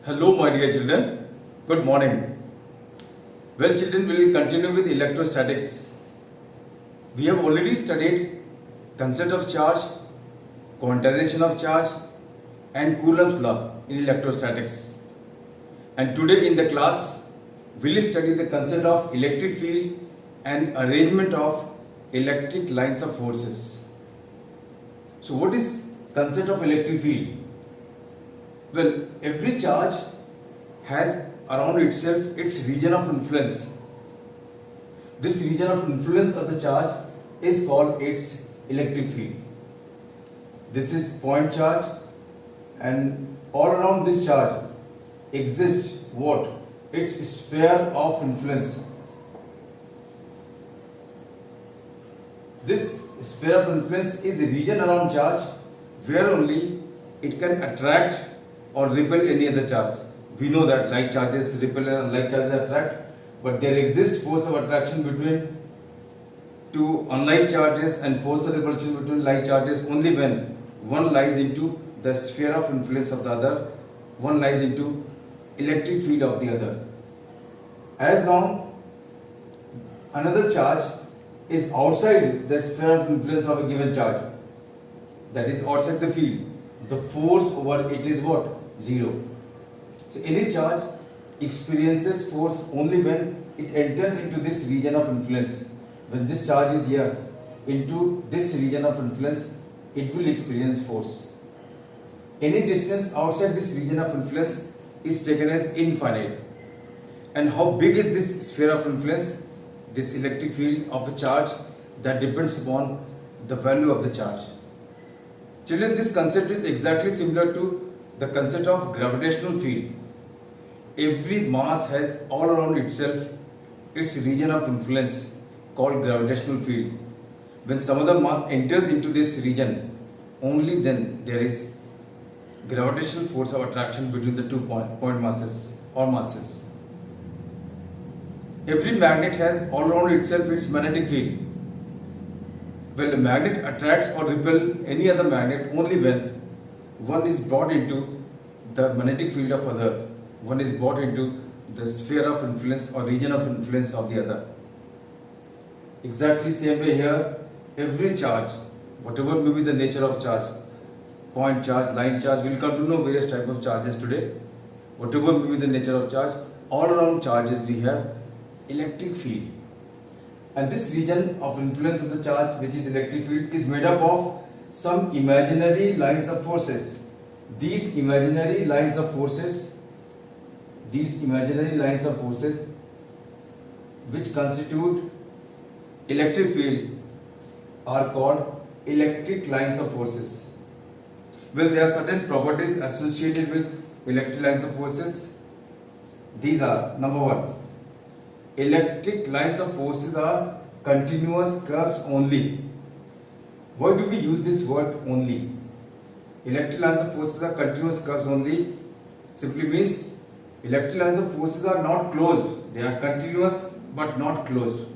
Hello, my dear children. Good morning. Well, children, we will continue with electrostatics. We have already studied concept of charge, quantization of charge, and Coulomb's law in electrostatics. And today in the class, we will study the concept of electric field and arrangement of electric lines of forces. So, what is concept of electric field? Well, every charge has around itself its region of influence. This region of influence of the charge is called its electric field. This is point charge, and all around this charge exists what? Its sphere of influence. This sphere of influence is a region around charge where only it can attract or repel any other charge. We know that like charges repel and like charges attract, but there exists force of attraction between two unlike charges and force of repulsion between like charges only when one lies into the sphere of influence of the other, one lies into electric field of the other. As long another charge is outside the sphere of influence of a given charge, that is outside the field, the force over it is what? Zero. So any charge experiences force only when it enters into this region of influence. When this charge is here into this region of influence, it will experience force. Any distance outside this region of influence is taken as infinite. And how big is this sphere of influence? This electric field of a charge, that depends upon the value of the charge. Children, this concept is exactly similar to the concept of gravitational field. Every mass has all around itself its region of influence called gravitational field. When some other mass enters into this region, only then there is gravitational force of attraction between the two point masses or masses. Every magnet has all around itself its magnetic field. Well, a magnet attracts or repels any other magnet only when one is brought into the magnetic field of other, one is brought into the sphere of influence or region of influence of the other. Exactly same way here, every charge, whatever may be the nature of charge, point charge, line charge, we will come to know various types of charges today. Whatever may be the nature of charge, all around charges we have electric field. And this region of influence of the charge, which is electric field, is made up of some imaginary lines of forces. These imaginary lines of forces which constitute electric field are called electric lines of forces. Well, there are certain properties associated with electric lines of forces. These are, number one, electric lines of forces are continuous curves only. Why do we use this word only? Electric lines of forces are continuous curves only simply means electric lines of forces are not closed. They are continuous but not closed.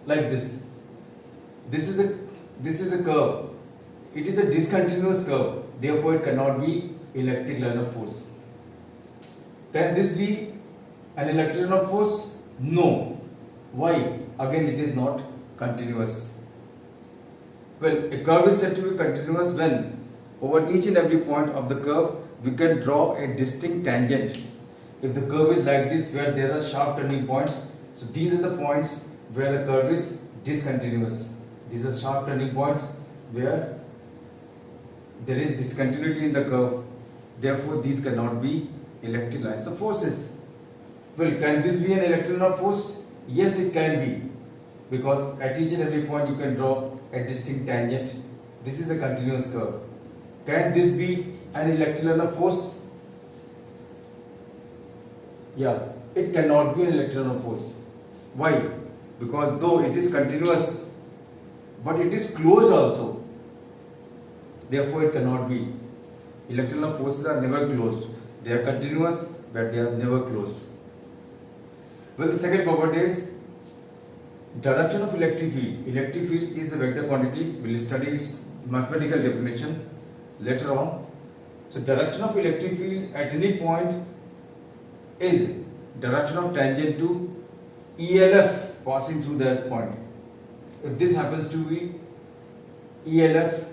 Like this. This is a curve. It is a discontinuous curve. Therefore, it cannot be electric line of force. Can this be an electric line of force? No. Why? Again, it is not continuous. Well, a curve is said to be continuous when over each and every point of the curve we can draw a distinct tangent. If the curve is like this where there are sharp turning points, so these are the points where the curve is discontinuous. These are sharp turning points where there is discontinuity in the curve. Therefore, these cannot be electric lines of forces. Well, can this be an electric line of force? Yes, it can be, because at each and every point you can draw a distinct tangent. This is a continuous curve. Can this be an electric line of force? Yeah, it cannot be an electric line of force. Why? Because though it is continuous, but it is closed also. Therefore, it cannot be. Electric line of forces are never closed. They are continuous, but they are never closed. Well, the second property is direction of electric field. Electric field is a vector quantity. We will study its mathematical definition later on. So direction of electric field at any point is direction of tangent to ELF passing through that point. If this happens to be ELF,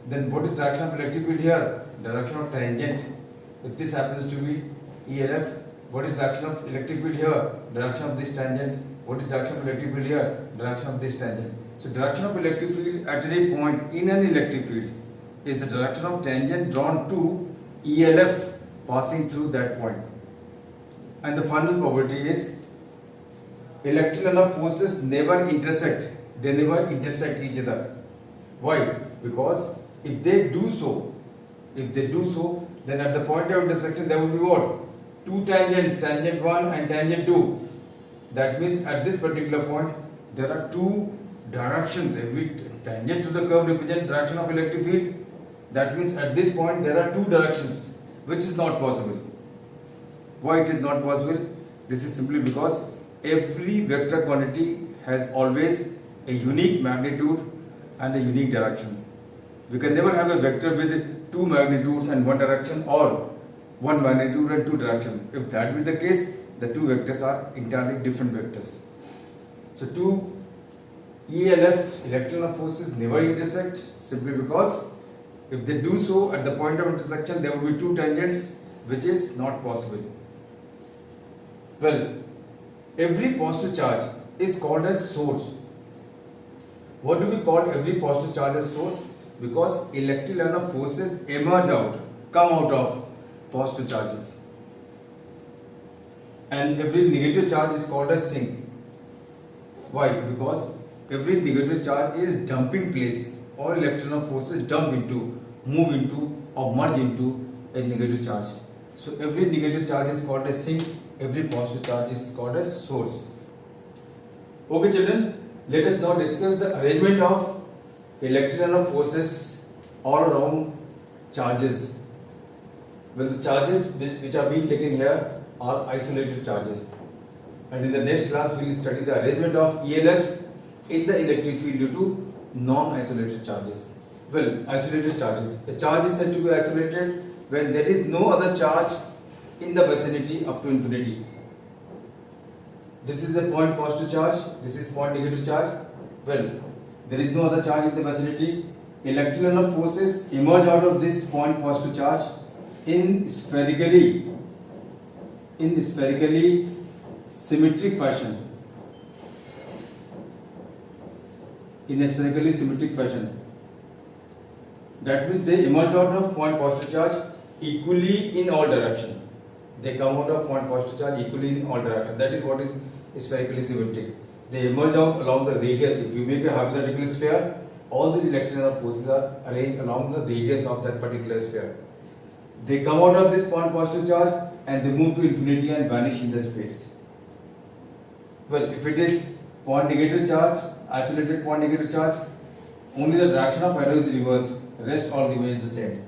then what is direction of electric field here? Direction of tangent. If this happens to be ELF, what is direction of electric field here? Direction of this tangent. What is direction of electric field here? Direction of this tangent. So direction of electric field at any point in an electric field is the direction of tangent drawn to ELF passing through that point. And the final property is electric line of forces never intersect. They never intersect each other. Why? Because if they do so, then at the point of intersection there will be what? Two tangents, tangent 1 and tangent 2. That means at this particular point there are two directions. Every tangent to the curve represents direction of electric field. That means at this point there are two directions, which is not possible. Why it is not possible? This is simply because every vector quantity has always a unique magnitude and a unique direction. We can never have a vector with two magnitudes and one direction, or one magnitude and two direction. If that be the case, the two vectors are entirely different vectors. So two ELF, electrical forces, never intersect simply because if they do so at the point of intersection there will be two tangents, which is not possible. Well, every positive charge is called as source. What do we call every positive charge as source? Because electric line of forces emerge out, come out of positive charges. And every negative charge is called as sink. Why? Because every negative charge is dumping place, or electron forces dump into, move into, or merge into a negative charge. So every negative charge is called as sink, every positive charge is called as source. Okay children, let us now discuss the arrangement of electrical forces all around charges. Well, the charges which are being taken here are isolated charges. And in the next class we will study the arrangement of ELFs in the electric field due to non-isolated charges. Well, isolated charges. A charge is said to be isolated when there is no other charge in the vicinity up to infinity. This is a point positive charge, this is point negative charge. Well, there is no other charge in the vicinity. Electrical forces emerge out of this point positive charge in spherically symmetric fashion. In a spherically symmetric fashion. That means they emerge out of point positive charge equally in all directions. They come out of point positive charge equally in all directions. That is what is spherically symmetric. They emerge out along the radius. If you make a hypothetical sphere, all these electrical forces are arranged along the radius of that particular sphere. They come out of this point positive charge and they move to infinity and vanish in the space. Well, if it is point negative charge, isolated point negative charge, only the direction of arrow is reversed, rest all remains the same.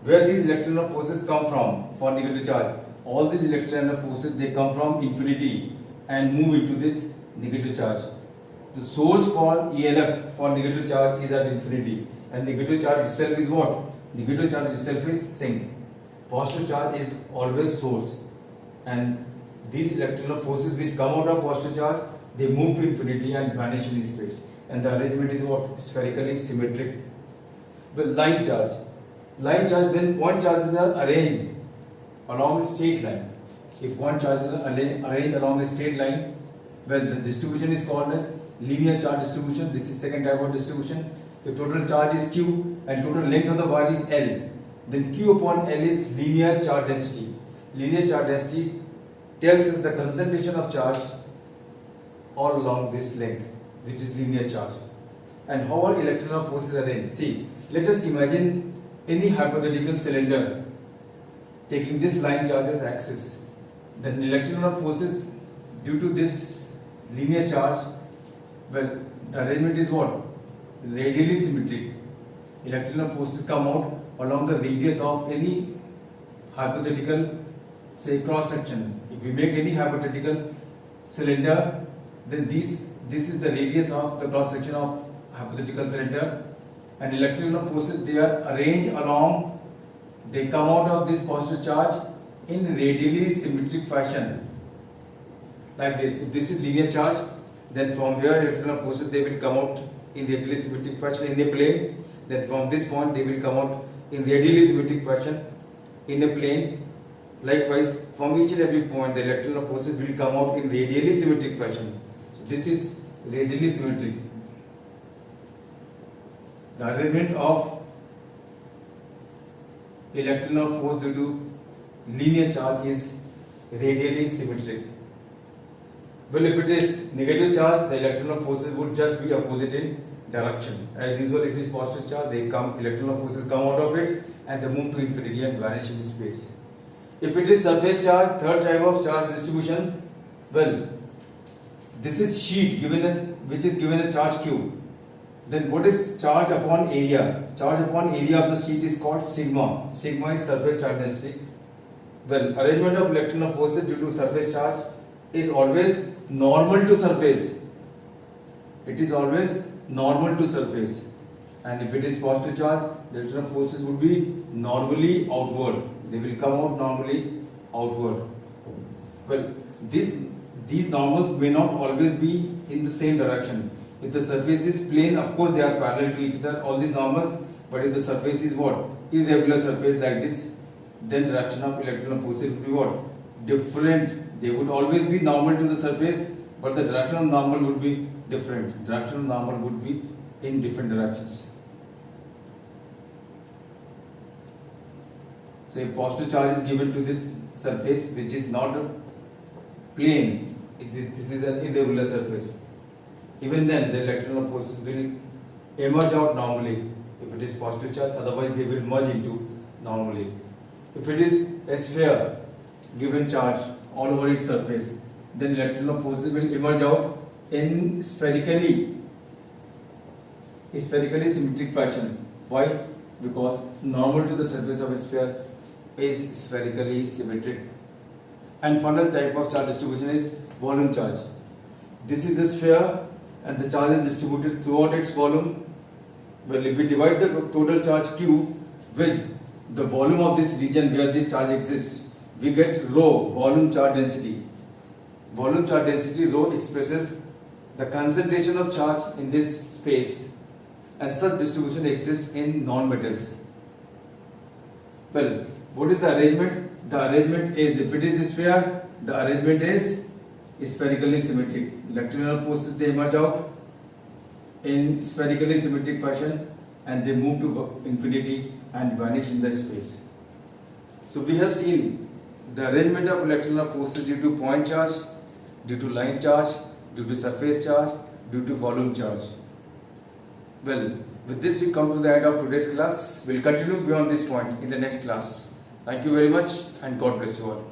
Where these electrical forces come from for negative charge? All these electrical forces, they come from infinity and move into this negative charge. The source for ELF for negative charge is at infinity, and negative charge itself is what? Negative charge itself is sink. Positive charge is always source, and these electrical forces which come out of positive charge, they move to infinity and vanish in space, and the arrangement is what? Spherically symmetric. Well, line charge, then point charges are arranged along a straight line. If point charges are arranged along a straight line, well, the distribution is called as linear charge distribution. This is second type of distribution. If total charge is Q and total length of the wire is L, then Q upon L is linear charge density. Linear charge density tells us the concentration of charge all along this length, which is linear charge. And how are electrical forces arranged? See, let us imagine any hypothetical cylinder taking this line charge as axis. Then electrical forces due to this linear charge, well, the arrangement is what? Radially symmetric. Electrical forces come out along the radius of any hypothetical, say, cross section. If we make any hypothetical cylinder, then this is the radius of the cross section of hypothetical cylinder, and electrical forces, they are arranged along they come out of this positive charge in radially symmetric fashion, like this. If this is linear charge, then from here electron forces they will come out in the radially symmetric fashion in the plane. Then from this point they will come out in the radially symmetric fashion in a plane. Likewise, from each and every point the electron forces will come out in radially symmetric fashion. So this is radially symmetric. The arrangement of electron force due to linear charge is radially symmetric. Well, if it is negative charge, the electron forces would just be opposite in direction. As usual, it is positive charge, electron forces come out of it and they move to infinity and vanish in space. If it is surface charge, third type of charge distribution, well, this is sheet which is given a charge q. Then what is charge upon area? Charge upon area of the sheet is called sigma. Sigma is surface charge density. Well, arrangement of electron forces due to surface charge is always normal to surface. It is always normal to surface. And if it is positive charge, the electron forces would be normally outward. They will come out normally outward. Well, these normals may not always be in the same direction. If the surface is plane, of course they are parallel to each other, all these normals. But if the surface is what? Irregular surface like this, then direction of electron forces would be what? Different. They would always be normal to the surface, but the direction of normal would be different. Direction of normal would be in different directions. So if positive charge is given to this surface, which is not a plane, this is an irregular surface. Even then, the electron forces will emerge out normally if it is positive charge, otherwise they will merge into normally. If it is a sphere given charge all over its surface, then electron forces will emerge out in spherically symmetric fashion. Why? Because normal to the surface of a sphere is spherically symmetric. And final type of charge distribution is volume charge. This is a sphere and the charge is distributed throughout its volume. Well, if we divide the total charge Q with the volume of this region where this charge exists, we get rho, volume charge density. Volume charge density rho expresses the concentration of charge in this space, and such distribution exists in non-metals. Well, what is the arrangement? The arrangement is, if it is a sphere, the arrangement is spherically symmetric. Electron forces they emerge out in spherically symmetric fashion and they move to infinity and vanish in the space. So we have seen the arrangement of electron forces due to point charge, due to line charge, due to surface charge, due to volume charge. Well, with this we come to the end of today's class. We'll continue beyond this point in the next class. Thank you very much and God bless you all.